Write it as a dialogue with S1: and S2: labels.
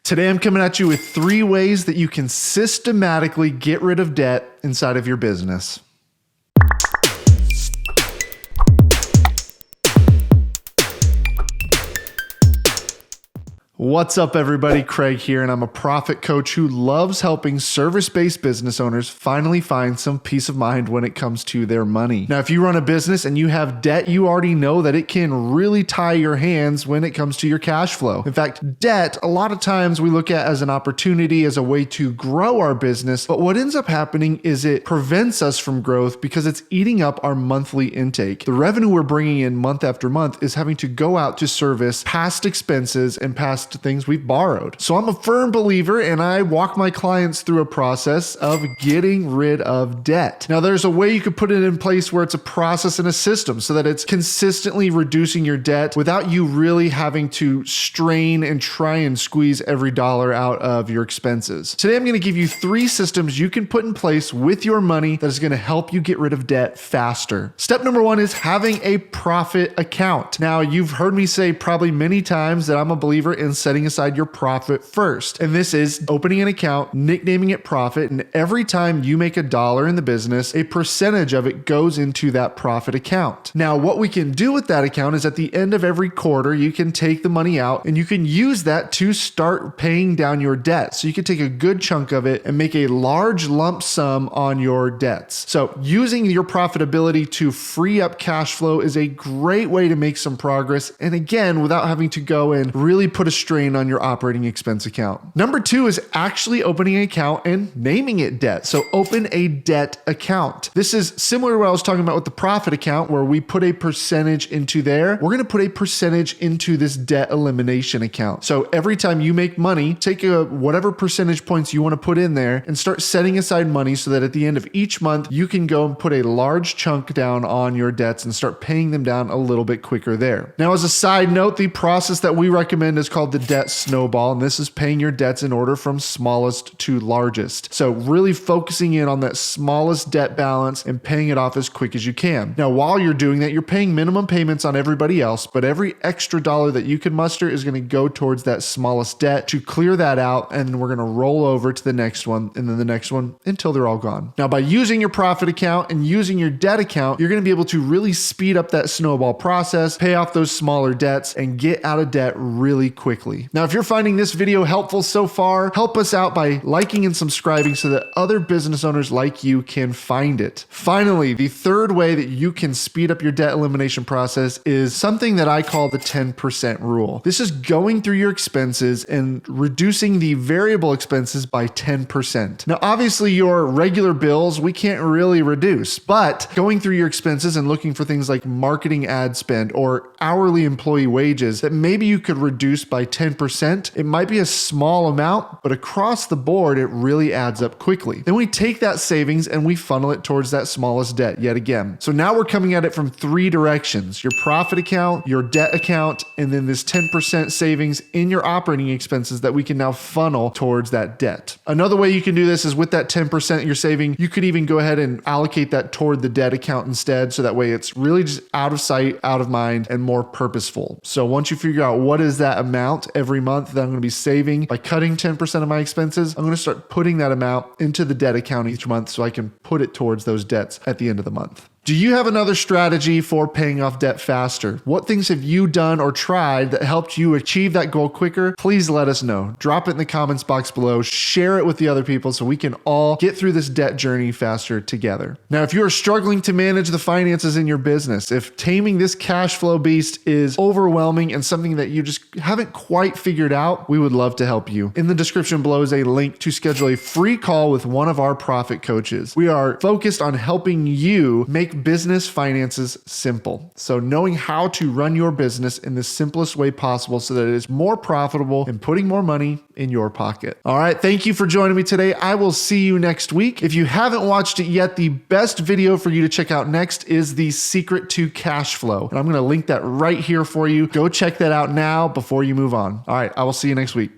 S1: Today I'm coming at you with 3 ways that you can systematically get rid of debt inside of your business. What's up, everybody? Craig here, and I'm a profit coach who loves helping service-based business owners finally find some peace of mind when it comes to their money. Now, if you run a business and you have debt, you already know that it can really tie your hands when it comes to your cash flow. In fact, debt, a lot of times we look at as an opportunity, as a way to grow our business, but what ends up happening is it prevents us from growth because it's eating up our monthly intake. The revenue we're bringing in month after month is having to go out to service past expenses and past things we've borrowed. So I'm a firm believer, and I walk my clients through a process of getting rid of debt. Now, there's a way you could put it in place where it's a process and a system so that it's consistently reducing your debt without you really having to strain and try and squeeze every dollar out of your expenses. Today, I'm going to give you 3 systems you can put in place with your money that is going to help you get rid of debt faster. Step number 1 is having a profit account. Now, you've heard me say probably many times that I'm a believer in setting aside your profit first. And this is opening an account, nicknaming it profit, and every time you make $1 in the business, a percentage of it goes into that profit account. Now, what we can do with that account is at the end of every quarter, you can take the money out and you can use that to start paying down your debt. So you can take a good chunk of it and make a large lump sum on your debts. So using your profitability to free up cash flow is a great way to make some progress. And again, without having to go and really put a strain on your operating expense account. Number 2 is actually opening an account and naming it debt. So open a debt account. This is similar to what I was talking about with the profit account, where we put a percentage into there. We're going to put a percentage into this debt elimination account. So every time you make money, take whatever percentage points you want to put in there and start setting aside money so that at the end of each month, you can go and put a large chunk down on your debts and start paying them down a little bit quicker there. Now, as a side note, the process that we recommend is called the debt snowball, and this is paying your debts in order from smallest to largest. So really focusing in on that smallest debt balance and paying it off as quick as you can. Now, while you're doing that, you're paying minimum payments on everybody else, but every extra dollar that you can muster is going to go towards that smallest debt to clear that out, and we're going to roll over to the next one and then the next one until they're all gone. Now, by using your profit account and using your debt account, you're going to be able to really speed up that snowball process, pay off those smaller debts, and get out of debt really quickly. Now, if you're finding this video helpful so far, help us out by liking and subscribing so that other business owners like you can find it. Finally, the 3rd way that you can speed up your debt elimination process is something that I call the 10% rule. This is going through your expenses and reducing the variable expenses by 10%. Now, obviously, your regular bills, we can't really reduce, but going through your expenses and looking for things like marketing ad spend or hourly employee wages that maybe you could reduce by 10%. It might be a small amount, but across the board, it really adds up quickly. Then we take that savings and we funnel it towards that smallest debt yet again. So now we're coming at it from 3 directions: your profit account, your debt account, and then this 10% savings in your operating expenses that we can now funnel towards that debt. Another way you can do this is with that 10% you're saving, you could even go ahead and allocate that toward the debt account instead. So that way it's really just out of sight, out of mind, and more purposeful. So once you figure out what is that amount every month that I'm going to be saving by cutting 10% of my expenses, I'm going to start putting that amount into the debt account each month so I can put it towards those debts at the end of the month. Do you have another strategy for paying off debt faster? What things have you done or tried that helped you achieve that goal quicker? Please let us know. Drop it in the comments box below. Share it with the other people so we can all get through this debt journey faster together. Now, if you are struggling to manage the finances in your business, if taming this cash flow beast is overwhelming and something that you just haven't quite figured out, we would love to help you. In the description below is a link to schedule a free call with one of our profit coaches. We are focused on helping you make business finances simple. So knowing how to run your business in the simplest way possible so that it is more profitable and putting more money in your pocket. All right. Thank you for joining me today. I will see you next week. If you haven't watched it yet, the best video for you to check out next is the secret to cash flow. And I'm going to link that right here for you. Go check that out now before you move on. All right. I will see you next week.